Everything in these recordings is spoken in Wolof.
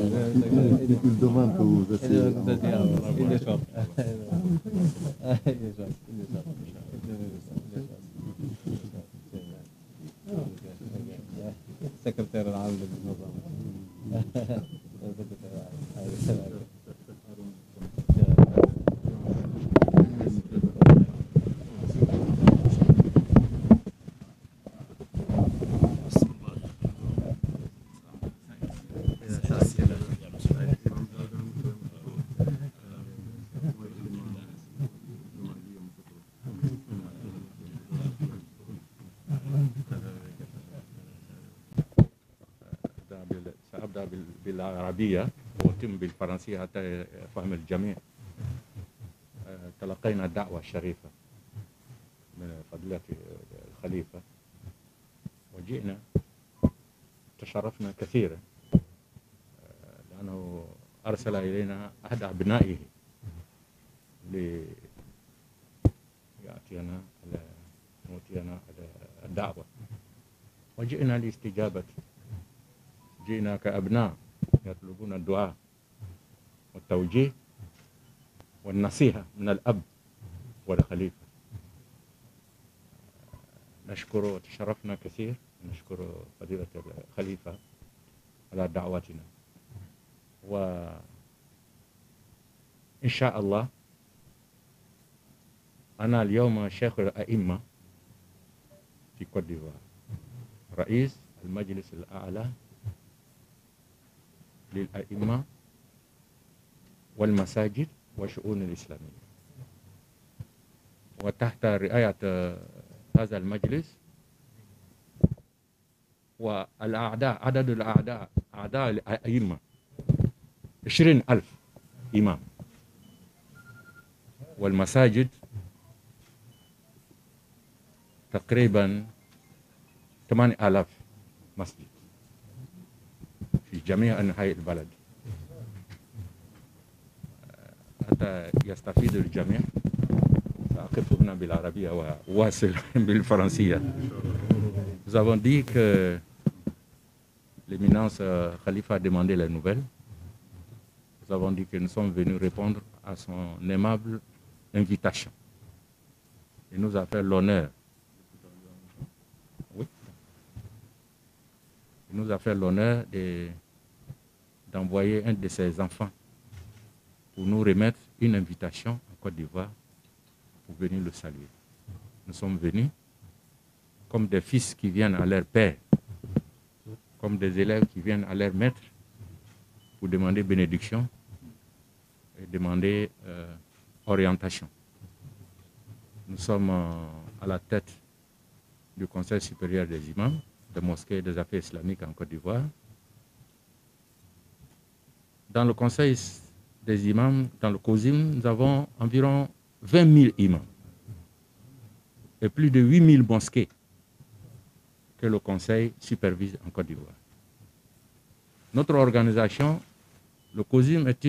Il demande que vous essayez. secrétaire العام للنظام. سأبدأ بالعربية وأتم بالفرنسية حتى يفهم الجميع. تلقينا الدعوة الشريفة من فضيلة الخليفة وجئنا، تشرفنا كثيرا لأنه أرسل إلينا أحد أبنائه ليأتينا على الدعوة، وجئنا لاستجابة. جئنا كأبناء يطلبون الدعاء والتوجيه والنصيحة من الأب والخليفة. نشكر وتشرفنا كثير، نشكر فضيلة الخليفة على دعوتنا، وإن شاء الله أنا اليوم شيخ الأئمة في كوت ديفوار، رئيس المجلس الأعلى للأئمة والمساجد والشؤون الإسلامية، وتحت رعاية هذا المجلس والأعداء، عدد الأعداء أعداء الأئمة 20,000 إمام، والمساجد تقريبا 8,000 مسجد في جميع أنحاء البلد حتى يستفيد الجميع. سأقف هنا بالعربية وأواصل بالفرنسية. Nous avons dit que l'éminence Khalifa a demandé les nouvelles. Nous avons dit que nous sommes venus répondre à son aimable invitation. Il nous a fait l'honneur. Oui. Il nous a fait l'honneur d'envoyer un de ses enfants pour nous remettre une invitation en Côte d'Ivoire pour venir le saluer. Nous sommes venus comme des fils qui viennent à leur père, comme des élèves qui viennent à leur maître pour demander bénédiction et demander orientation. Nous sommes à la tête du Conseil supérieur des imams, des mosquées et des affaires islamiques en Côte d'Ivoire. Dans le Conseil des imams, dans le COSIM, nous avons environ 20 000 imams et plus de 8 000 mosquées que le Conseil supervise en Côte d'Ivoire. Notre organisation, le COSIM, est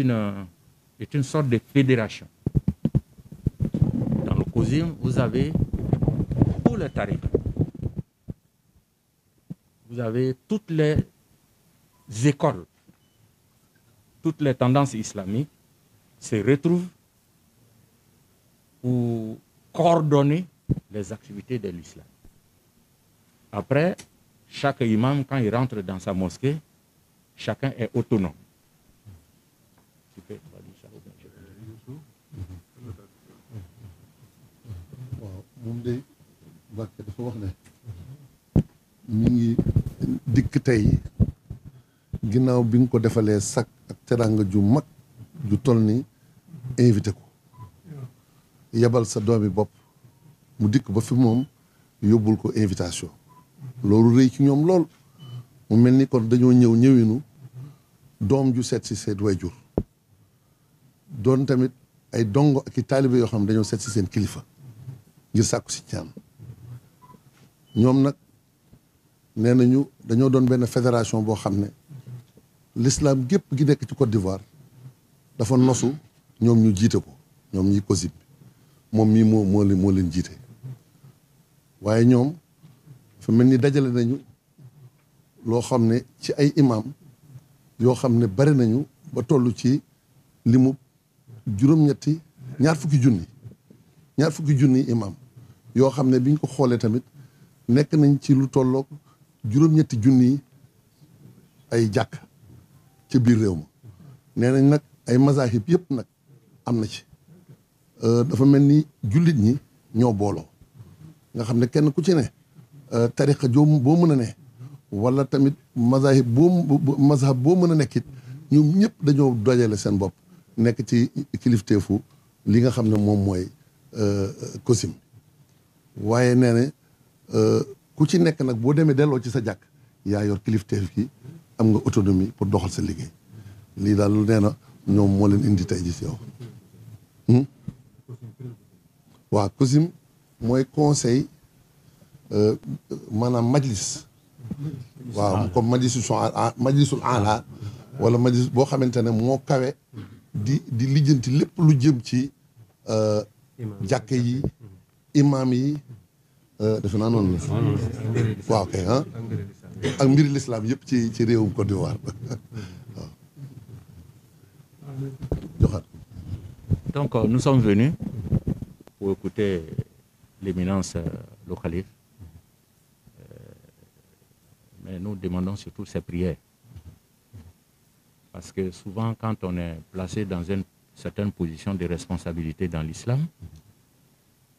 une sorte de fédération. Dans le COSIM, vous avez tous les tarifs. Vous avez toutes les écoles, toutes les tendances islamiques se retrouvent pour coordonner les activités de l'islam. Après, chaque imam, quand il rentre dans sa mosquée, chacun est autonome. moom de Mbàkke dafa wax ne mi ngi dikk tey ginnaaw bi nga ko defalee sak ak teraanga ju mag ju toll ni invité ko yebal sa doomi bopp mu dikk ba fi moom yóbbul ko invitation loolu rëy ci ñoom lool mu mel ni kon dañoo ñëwinu doom ju seet si seen waajur doon tamit ay dongo ak i taalibe yoo xam ne dañoo seet si seen kilifa ngir sàkku si ñaan. ñoom nag nee nañu dañoo doon benn fédération boo xam ne l'islam gépp gi nekk ci Côte d'Ivoire dafa nosu ñoom ñu jiite ko ñoom ñi COSIP bi moom mii moo leen jiite waaye ñoom fa mel ni dajale nañu loo xam ne ci ay imam yoo xam ne bari nañu ba toll ci limu juróom-ñetti ñaar fukki junni imam yoo xam ne biñ ko xoolee tamit nekk nañ ci lu tolloog juróom-ñetti junni ay jàkk ci biir réew ma nee nañ nag ay mazahib yëpp nag am na ci dafa mel ni jullit ñi ñoo booloo nga xam ne kenn ku ci ne tariqa boo mën a ne wala tamit mazahib boo mën a nekkit ñoom ñëpp dañoo dojale seen bopp nekk ci kilifteefu li nga xam ne moom mooy COSIM waaye nee ne ku ci nekk nag boo demee delloo ci sa jàkk yaa yor kilifteef gi am nga autonomie pour doxal sa liggéey lii daal lu nee na ñoom moo leen indi tey ji si yow waaw COSIM mooy conseil maanaam majlis waaw comme majlisul ala wala majlis boo xamante ne moo kawe di lijjanti lépp lu jëm ci jàkke yi imam yi defe naa noonu la waaw kay ak mbiri l'islam yëpp ci réewum Côte d'Ivoire waaw joxaat donc nous sommes venus pour écouter l'éminence le khalife mais nous demandons surtout ses prières parce que souvent quand on est placé dans une certaine position de responsabilité dans l'islam,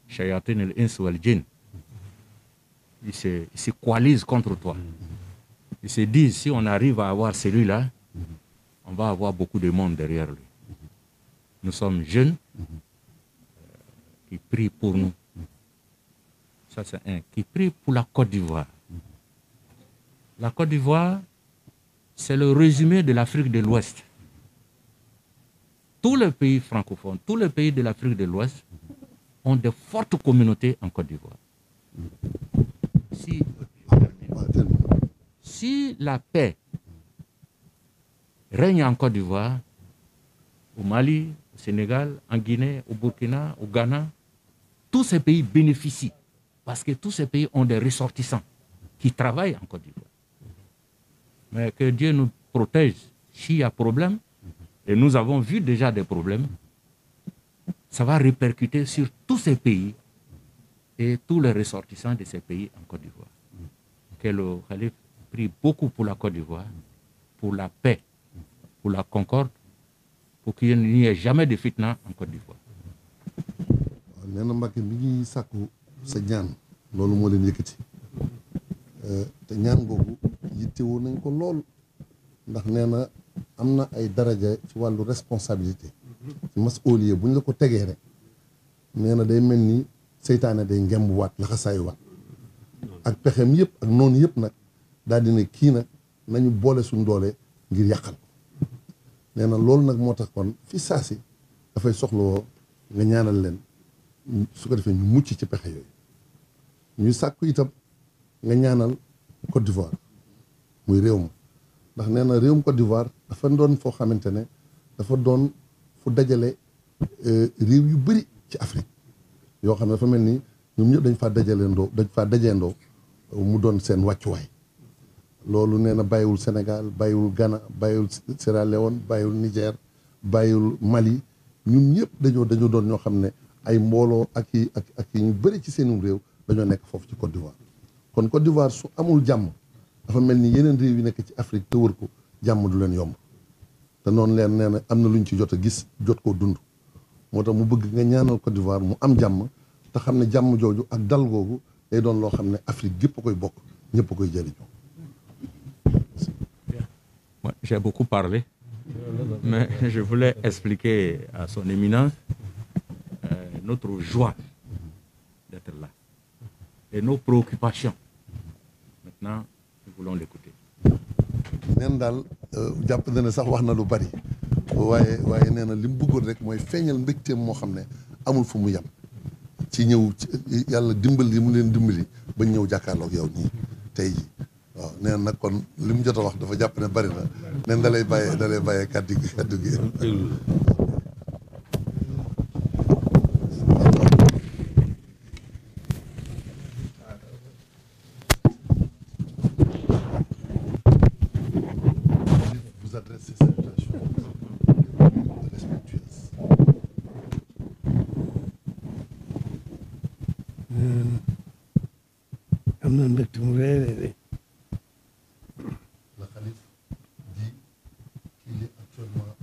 shayatin al-ins wal jinn, ils se coalisent contre toi. Ils se disent, si on arrive à avoir celui-là, on va avoir beaucoup de monde derrière lui. Nous sommes jeunes qui prient pour nous. Ça, c'est un. Qui prie pour la Côte d'Ivoire. La Côte d'Ivoire, c'est le résumé de l'Afrique de l'Ouest. Tous les pays francophones, tous les pays de l'Afrique de l'Ouest ont de fortes communautés en Côte d'Ivoire. Si la paix règne en Côte d'Ivoire, au Mali, au Sénégal, en Guinée, au Burkina, au Ghana, tous ces pays bénéficient parce que tous ces pays ont des ressortissants qui travaillent en Côte d'Ivoire. Mais que Dieu nous protège s'il y a problème, et nous avons vu déjà des problèmes, ça va répercuter sur tous ces pays et tous les ressortissants de ces pays en Côte d'Ivoire. Que le Khalife prie beaucoup pour la Côte d'Ivoire, pour la paix, pour la concorde, pour qu'il n'y ait jamais de fitna en Côte d'Ivoire. nee na Mbacke mi ngi sàkku sa ñaan loolu moo leen yëkkati te ñaan googu yittewoo nañ ko lool ndax nee na am na ay daraja ci wàllu responsabilité ci mas'uliya bu ñu la ko tegee rek nee na day mel ni seytaane day ngembuwaat laxasaayuwaat ak pexem yëpp ak noonu yëpp nag daal di ne kii nag nañu boole suñ doole ngir yàqal ko nee na loolu nag moo tax kon fi saasi dafay soxlawoo nga ñaanal leen su ko defee ñu mucc ci pexe yooyu ñuy sàkku itam nga ñaanal Côte d'Ivoire muy réew ma ndax nee na réewum Côte d'Ivoire dafa doon foo xamante ne dafa doon fu dajale réew yu bëri ci Afrique yoo xam ne dafa mel ni ñoom ñëpp dañ faa dajeendoo mu doon seen wàccuwaay loolu nee na bàyyiwul Sénégal bàyyiwul Ghana bàyyiwul Sierra Leone bàyyiwul Niger bàyyiwul Mali ñun ñëpp dañoo doon ñoo xam ne ay mbooloo ak yi ñu bëri ci seenum réew dañoo nekk foofu ci Côte d'Ivoire kon Côte d'Ivoire su amul jàmm dafa mel ni yeneen réew yi nekk ci Afrique te wër ko jàmm du leen yomb te noonu leen nee na am na luñ ci jot a gis jot koo dund moo tax mu bëgg nga ñaanal Côte d'Ivoire mu am jàmm te xam ne jàmm jooju ak dal googu day doon loo xam ne Afrique gépp a koy bokk ñëpp a koy jëriñoo. Moi, j'ai beaucoup parlé, mais je voulais expliquer à son éminence notre joie d'être là et nos préoccupations. Maintenant, nous voulons l'écouter. neen daal jàpp na ne sax wax na lu bari waaye nee na li mu bëggoon rek mooy feeñal mbégteem moo xam ne amul fu mu yem ci ñëw yàlla dimbali mu leen dimbali ba ñëw jàkkaarloog yow nii tey jii waaw nee na nag kon li mu jot a wax dafa jàpp ne bari na neen da lay bàyyee kàddu gi vous adresse salutation respectueuse. am na mbégte mu rëy a rëy. Le khalife dit qu'il est actuellement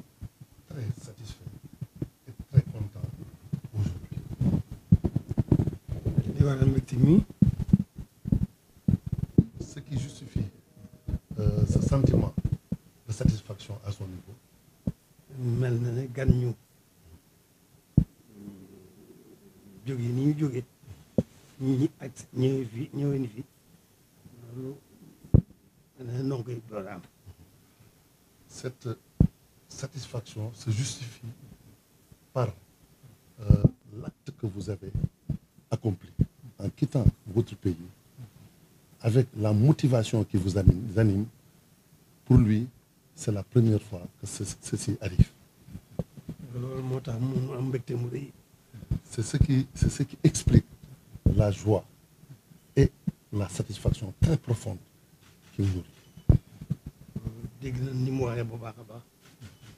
très satisfait et très content aujourd'hui. li waral mbégte mi Ce qui justifie ce sentiment de satisfaction à son niveau, mel na ne gan ñu jóge ni ñu jóge ñi ak ñëwee ni fi loolu na noo koy door a am. cette satisfaction se justifie par l'acte que vous avez accompli en quittant votre pays avec la motivation qui vous anime. Pour lui, c'est la première fois que ceci arrive. loolu moo tax mu am mbégte mu rëy. C'est ce qui explique la joie et la satisfaction très profonde qu'il nourrit. dégg na ni mu waxee bu baax a baax.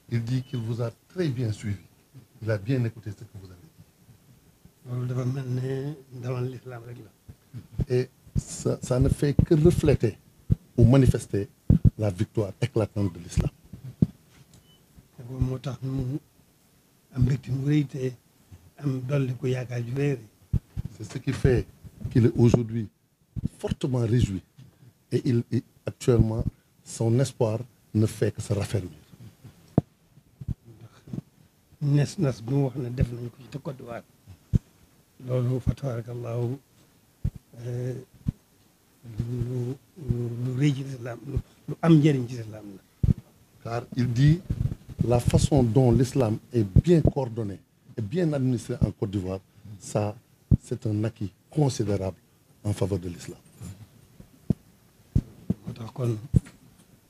Il dit qu'il vous a très bien suivi. Il a bien écouté ce que vous avez dit. loolu dafa mel ne ndamal l'islam rek la. Et ça ne fait que refléter ou manifester la victoire éclatante de l'islam. loolu moo tax mu am mbégte mu rëy te am dolli ko yaakaar ju rëy. C'est ce qui fait qu'il est aujourd'hui fortement réjoui. Et actuellement, son espoir ne fait que se raffermir. nes bu mu wax ne def nañ ko ci te Côte d'Ivoire loolu fa tabarakallahu lu rëy ci l'islam lu am njëriñ ci l'islam la. Car il dit la façon dont l'islam est bien coordonné et bien administré en Côte d'Ivoire, ça, c'est un acquis considérable en faveur de l'islam. moo tax kon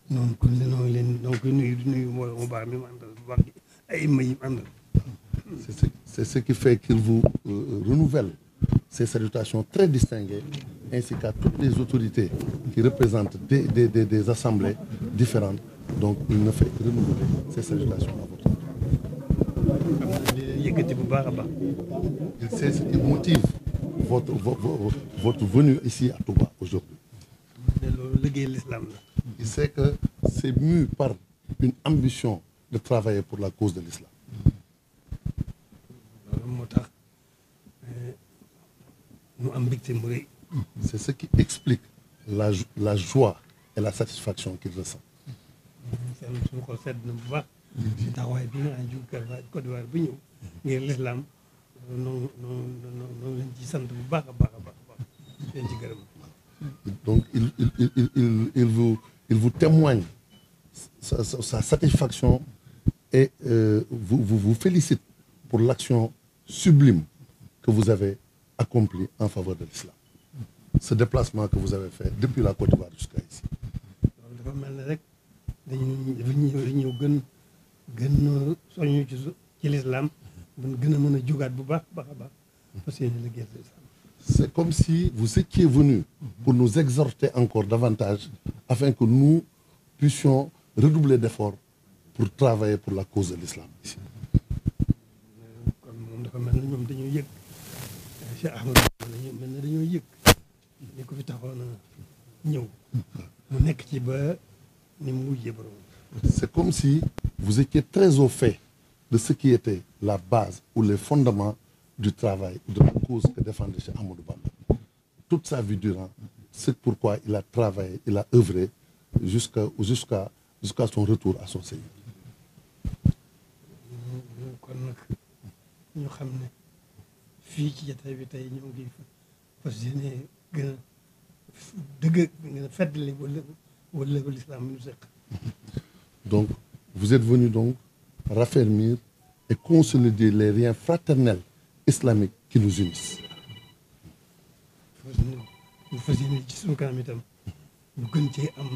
noonu kon noo ngi leen donc nuyu mbooloo mu baax mi mu àndal bu baax ay imma yi mu àndal. C'est ce qui fait qu'il vous renouvelle ces salutations très distinguées, ainsi qu'à toutes les autorités qui représentent des assemblées différentes. Donc il ne fait que renouveler ces salutations à votre tour. am na li leen yëkkati bu baax a baax. Il sait ce qui motive votre venue ici à Touba aujourd'hui. ne loolu liggéey l'islam la. Il sait que c'est mû par une ambition de travailler pour la cause de l'islam. loolu moo tax mu am mbégte mu rëy. C'est ce qui explique la joie et la satisfaction qu'il ressent. suñu xol sedd na bu baax. ci taxawaay bi nga xam ne jóge Côte d'Ivoire bu ñëw ngir l'islam noonu leen ci sant bu baax a baax a baax leen ci gërëm. Donc il vous témoigne sa satisfaction et vous félicite pour l'action sublime que vous avez accomplie en faveur de l'islam. Ce déplacement que vous avez fait depuis la Côte d'Ivoire jusqu'à ici. loolu dafa mel ne rek dañu ñëw gën soññu ci l'islam gën a mën a jugaat bu baax a baax parce que liggéey l'islam. C'est comme si vous étiez venu pour nous exhorter encore davantage afin que nous puissions redoubler d'efforts pour travailler pour la cause de l'islam ici. kon moom dafa mel ne ñoom dañoo yëg Cheikh Ahmadou mel ne dañoo yëg ni ko fi taxoon a ñëw mu nekk ci ba ni mu wujjee borom. C'est comme si vous étiez très au fait de ce qui était la base ou les fondements du travail, de la cause que défendait Cheikh Ahmadou Bamba. Toute sa vie durant, c'est pourquoi il a travaillé, il a œuvré jusqu'à son retour à son Seigneur. kon nag ñu xam ne fii ci jotaay bi tey ñoo ngi fas yéene gën a feddali wala l'islam ñu seq. Donc, vous êtes venu donc raffermir et consolider les liens fraternels islamiques qui nous unissent. ñu fas yéene ci suñu kanam itam ñu gën cee am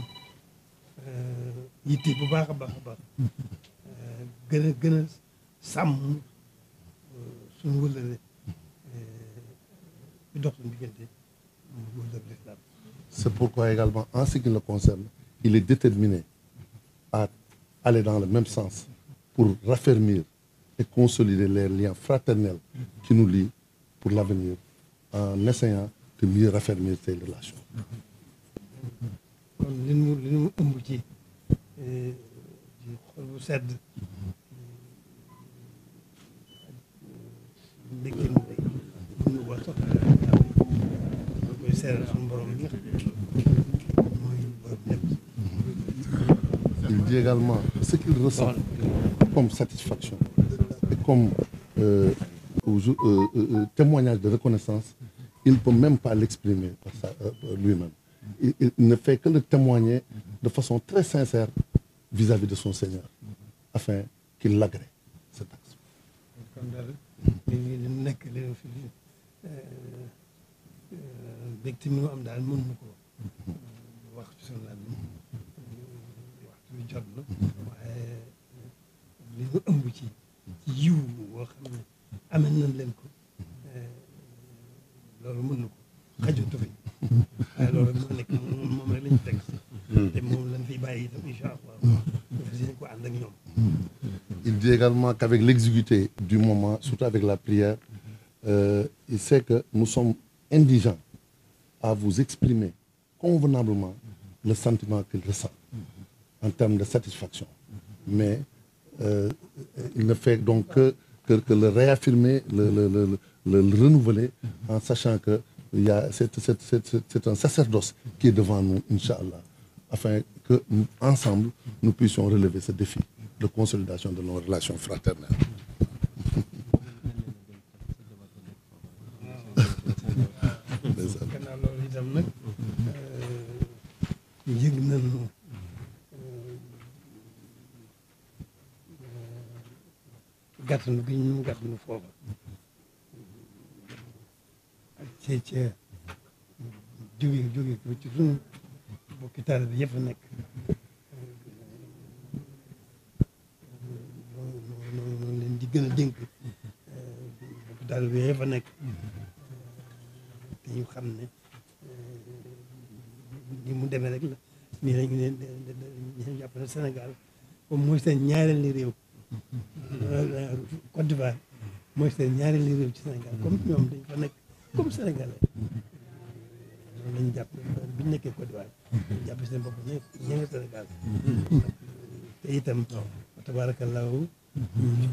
yitte bu baax a baax gën a sàmm suñu wëllëre bi dox suñu diggante mu wëllëre l'islam. C'est pourquoi également, en ce qui le concerne, il est déterminé à aller dans le même sens pour raffermir et consolider les liens fraternels qui nous lient pour l'avenir en essayant de mieux raffermir ces relations. kon li mu ëmb ci xol bu sedd mbégte mu rëy mun na ko sax da koy seeral suñu borom bi nga xam ne mooy borom lépp. Il dit également ce qu'il ressent comme satisfaction et comme témoignage de reconnaissance, il ne peut même pas l'exprimer par lui-même. Il ne fait que le témoigner de façon très sincère vis-à-vis de son Seigneur, afin qu'il l'agrée, cet axe. kon daal li nekk li fi mbégte mi mu am daal mën na ko wax ci sunu laaj waxtu bi jot na waaye li ñu ëmb ci yiw boo xam ne amee nañ leen ko loolu mën na ko xajatu fi waaye loolu moo nekk moom rek la ñu teg te moom lañ fiy bàyyi itam incha allah dafa si ko ànd ak ñoom. Il dit également qu'avec l'exiguïté du moment, surtout avec la prière, il sait que nous sommes indigents à vous exprimer convenablement le sentiment qu'il ressent en termes de satisfaction. Mais il ne fait donc que le réaffirmer, le renouveler, en sachant que c'est un sacerdoce qui est devant nous, Inch'Allah, afin que nous, ensemble, nous puissions relever ce défi de consolidation de nos relations fraternelles. gannaaw loolu itam nag yëg nañu gàttanu gi ñu gàttanu foofa ak ca jóge ko ci sunu bokki taalibe bi yëpp nekk noonu leen di gën a dénk bokki taalibe bi yëpp nekk te ñu xam ne ni mu demee rek la nii lañ leen ñu jàpp ne Sénégal comme mooy seen ñaareelu réew Côte d'Ivoire mooy seen ñaareelu réew ci Sénégal comme ñoom dañ fa nekk comme sénégalais loolu lañu jàpp bi ñu nekkee Côte d'Ivoire ñu jàpp seen bopp ne ña nga Sénégal te itam tabaarakallaahu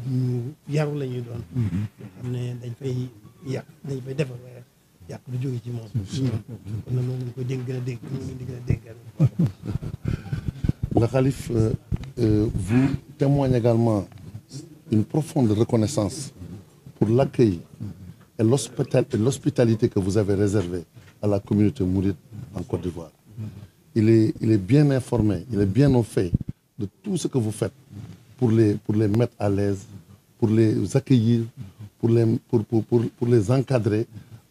ñu yaru la ñuy doon yoo xam ne dañ fay yàq dañ fay defar waaye yàq du jóge ci moom kon nag moom lañ ko dégg gën a dégg moom lañ di gën a dégg. Le Khalife vous témoigne également une profonde reconnaissance pour l'accueil et l'hospitalité que vous avez réservée à la communauté mouride en Côte d'Ivoire. Il est bien informé, il est bien au fait de tout ce que vous faites pour les mettre à l'aise, pour les accueillir, pour les encadrer,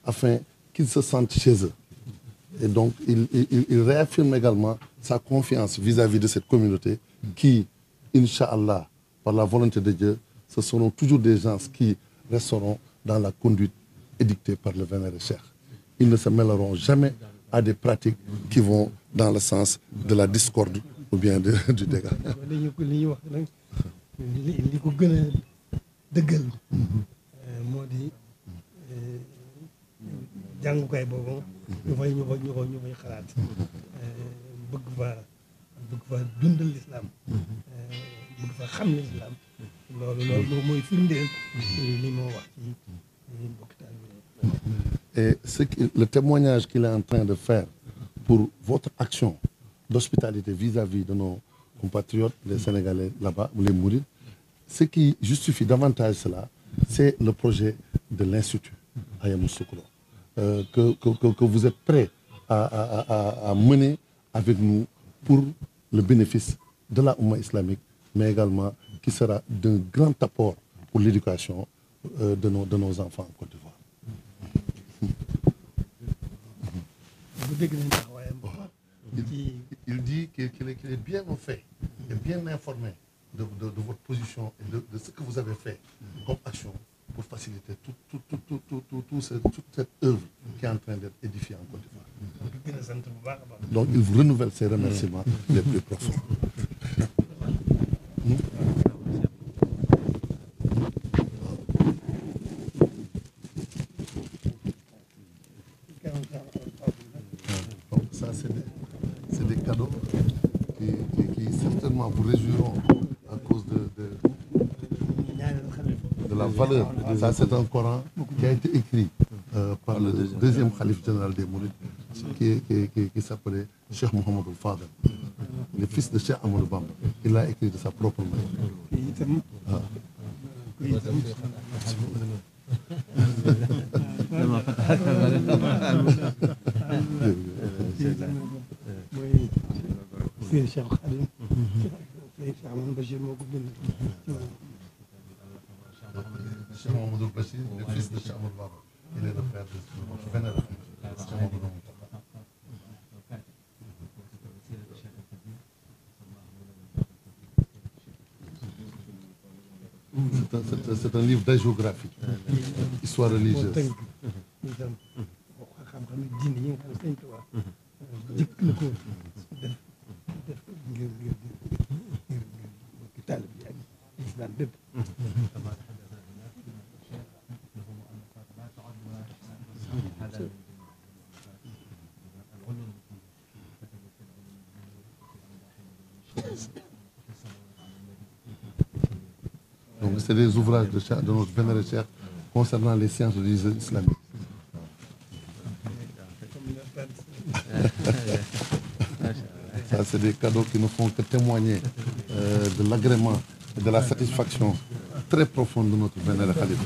afin qu'ils se sentent chez eux. Et donc, il réaffirme également sa confiance vis-à-vis de cette communauté qui, Inch'Allah, par la volonté de Dieu, ce seront toujours des gens qui resteront dans la conduite édictée par le vénéré Cheikh. Ils ne se mêleront jamais à des pratiques qui vont dans le sens de la discorde ou bien du dégât. li ñu wax nag li ko gën a dëggal moo di jàngukaay boobu ñu fay xalaat bëgg fa dundal lislaam bëgg fa xam lislaam loolu mooy firndeel li moo wax ci mbokk taalibe. Et le témoignage qu'il est en train de faire pour votre action d'hospitalité vis-à-vis de nos compatriotes, les Sénégalais là-bas, ou les Mourides, ce qui justifie davantage cela, c'est le projet de l'Institut Ayamou Soukro, que vous êtes prêts à mener avec nous pour le bénéfice de la Oumma islamique, mais également qui sera d'un grand apport pour l'éducation de nos enfants en Côte d'Ivoire. Il dit qu'il est bien au fait, et bien informé de votre position et de ce que vous avez fait comme action pour faciliter toute cette œuvre qui est en train d'être édifiée en Côte d'Ivoire. Donc il vous renouvelle ses remerciements les plus profonds. Donc ça, c'est des cadeaux qui certainement vous réjouiront à cause de la valeur. Ça, c'est un Coran qui a été écrit par le deuxième khalife général des Mourides, qui s'appelait Cheikh Mohamed Al-Fadel, le fils de Cheikh Amadou Bamba. Il l'a écrit de sa propre main. mooy Sëriñ Cheikh Khadim. Sëriñ Cheikh Amadou Bachir moo ko bind. Cheikh Mamadou Bachir, le fils de Cheikh Amadou Bamba. Il est le frère de notre vénérable Cheikh Mamadou Moustapha. C'est un livre d'hagiographie, histoire religieuse. itam xam-xam diine yi nga xam ne Sëriñ Tuubaa jëkk na ko def ngir bokki taalib yi ak islam bépp. Donc c'est des ouvrages de notre vénéré Cheikh concernant les sciences religieuses islamiques. Ça, c'est des cadeaux qui ne font que témoigner de l'agrément et de la satisfaction très profonde de notre vénéré Khalife.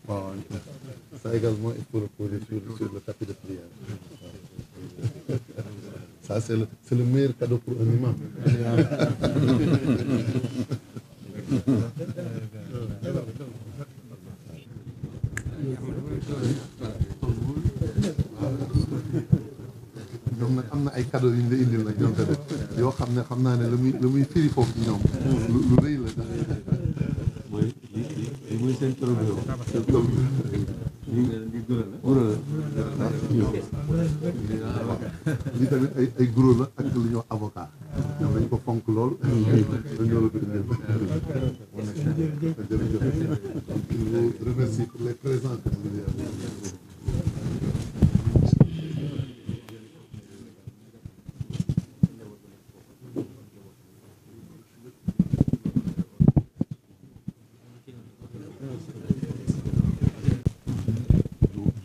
Bon, ça également, il faut le poser sur le tapis de prière. Ça, c'est le meilleur cadeau pour un imam. ñoom nag am na ay cadeaux yu ñu la indil nag ñoom tamit yoo xam naa ne la muy firi foofu ci ñoom lu rëy la. mooy li muy seen problème. lii tamit ay gros la ak lu ñuy wax avocat ñoom dañ ko fonk lool dañoo la ko indil. jërëjëf donc il vous remercie pour les présents que vous lui avez.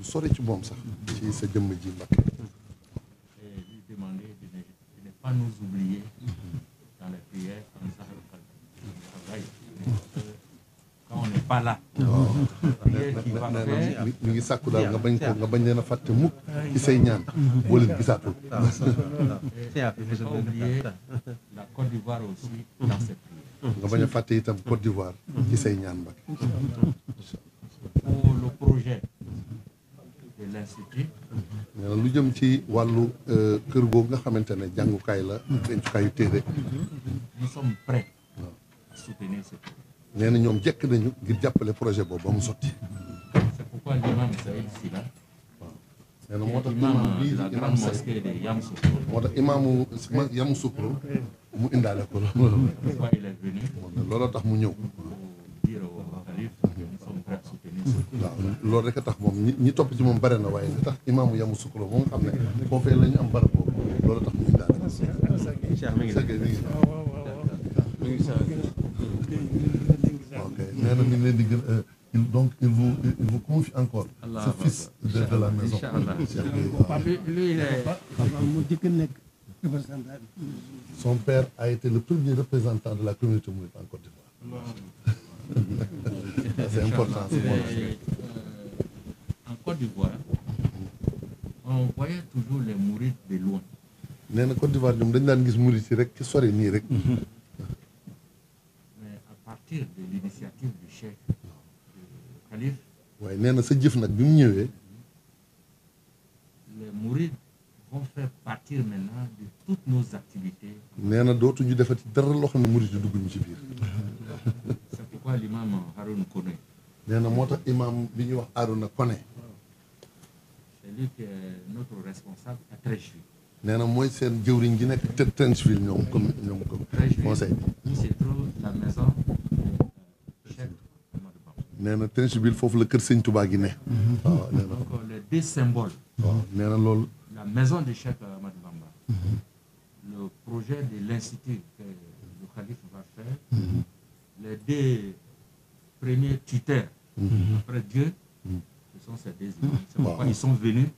sori ci moom sax ci sa jëmm ji Mbacké. lui demander de ne pas nous oublier dans les prières en Sahel travail. Quand on n'est pas là. prière qui va faire. mi ngi sàkku daal nga bañ leen a fàtte mukk ci say ñaan boo leen gisaatul. ne pas oublier la Côte d'Ivoire aussi dans ses prières. nga bañ a fàtte itam Côte d'Ivoire ci say ñaan Mbacké. pour le projet de l'Institut. nee na lu jëm ci wàllu kër googu nga xamante ne jàngukaay la dencukaayu téere. nous sommes prêts à soutenir ce projet. nee na ñoom jekk nañu ngir jàppale projet boobu ba mu sotti. c'est pourquoi l'imam Saïd Sila. nee na moo tax imam imam bii de la di imam grande Seck mosquée de Yamoussoukro. moo tax imaamu Yamoussoukro mu indaale ko loolu. pourquoi il est venu. looloo tax mu ñëw. pour dire au Khalif que nous sommes prêts à soutenir ce projet. waaw loolu rek a tax moom ñi topp ci moom bare na waaye li tax imaamu Yamoussoukro moom nga xam ne foofee la ñu am barab boobu loolu tax mu indaale ko. Cheikh mi ngi ok nee na mi ngi leen di gën donc il vous confie encore ce fils de la maison. Lui, il est... mu jëkk nekk représentant. Son père a été le premier représentant de la communauté mouride en Côte d'Ivoire. C'est important. En Côte d'Ivoire, on voyait toujours les mourides de loin. nee na Côte d'Ivoire ñoom dañ daan gis murid yi rek ci sori nii rek. Mais à partir de l'initiative du chef Khalif, waaye nee na sa jëf nag bi mu ñëwee. les mourides vont faire partir maintenant de toutes nos activités. nee na dootuñu defati dara loo xam ne murid yi dugg ñu ci biir. C'est pourquoi l'imam Haroun Koné. nee na moo tax imam bi ñuy wax Arouna Koné C'est lui qui est notre responsable à Treichville. nee na mooy seen jëwriñ gi nekk Treichville ñoom comme conseil bi. Il se trouve la maison Cheikh Ahmadou Bamba. nee na Treichville foofu la kër Sëñ Touba gi ne. waaw nee na Donc les deux symboles. waaw nee na loolu. La maison de Cheikh Ahmadou Bamba. Le projet de l'institut que le calife va faire. Les deux premiers tuteurs après Dieu. Ce sont ces deux imams. C'est pourquoi ils sont venus.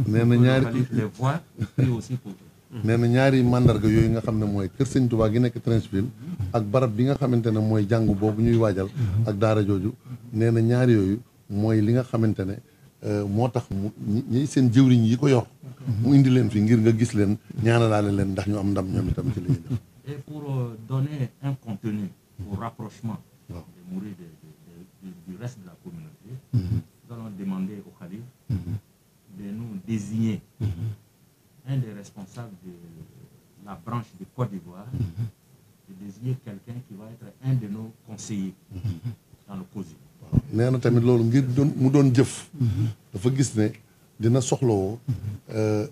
nee na Pour le ñaari calife les voir et aussi pour eux. nee na ñaari mandarga yooyu nga xam ne mooy kër Sëñ Touba gi nekk Treichville ak barab bi nga xamante ne mooy jàngu boobu ñuy waajal ak daara jooju nee na ñaari yooyu mooy li nga xamante ne moo tax mu ñi seen jëwriñ yi ko yor mu indi leen fi ngir nga gis leen ñaanalaale leen ndax ñu am ndam ñoom itam ci li ñuy def. Et pour donner un contenu au rapprochement des mourides du reste de la communauté, nous allons demander au calife de nous désigner un des responsables de la branche de Côte d'Ivoire, de désigner quelqu'un qui va être un de nos conseillers dans le COSI. nee na tamit loolu ngir mu doon jëf dafa gis ne dina soxlawoo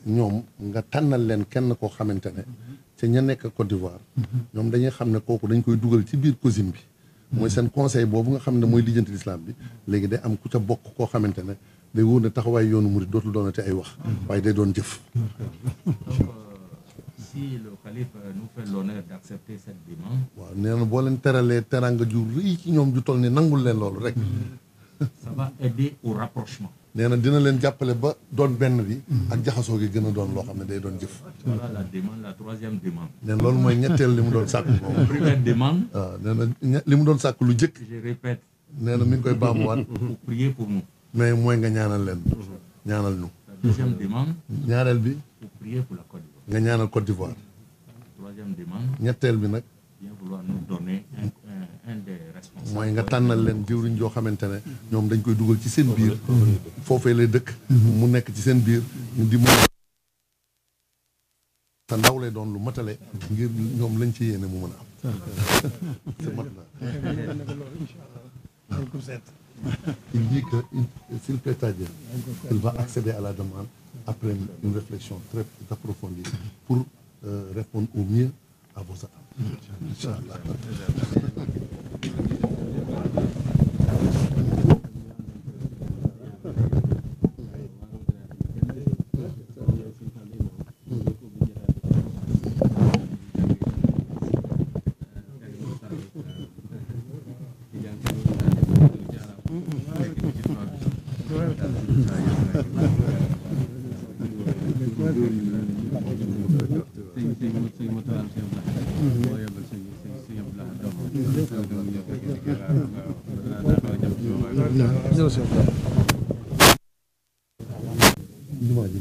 ñoom nga tànnal leen kenn koo xamante ne ca ña nekk Côte d'Ivoire ñoom dañuy xam ne kooku dañ koy dugal ci biir COSIM bi mooy seen conseil boobu nga xam ne mooy lijjanti l'islam bi léegi day am ku ca bokk koo xamante ne day wóor ne taxawaay yoonu murid dootul doonate ay wax waaye day doon jëf. Donc, si le calife nous fait l'honneur d'accepter cette demande, waaw nee na boo leen teralee teranga ju rëy ci ñoom ju toll ni nangul leen loolu rek ça va aider au rapprochement. nee na dina leen jàppale ba doon benn bi ak jaxasoo gi gën a doon loo xam ne day doon jëf. Voilà la demande, la troisième demande. nee na loolu mooy ñetteel li mu doon sàkk moom. Première demande, waaw nee na li mu doon sàkk lu jëkk je répète, nee na mi ngi koy baamuwaat pour prier pour nous. mais mooy nga ñaanal leen ñaanal ñu. La deuxième demande, ñaareel bi pour prier pour la Côte d'Ivoire. nga ñaanal Côte d'Ivoire. La troisième demande, ñetteel bi nag bien vouloir nous donner un des responsables. mooy nga tànnal leen jëwriñ joo xamante ne ñoom dañ koy dugal ci seen biir foofee lay dëkk mu nekk ci seen biir ñu di mën sa ndaw lay doon lu matale ngir ñoom lañ ci yéene mu mën a am c'est mat na il dit que s'il plaît à Dieu il va accéder à la demande après une réflexion très approfondie pour répondre au mieux à vos attentes. Inch'Allah. Jumaa ji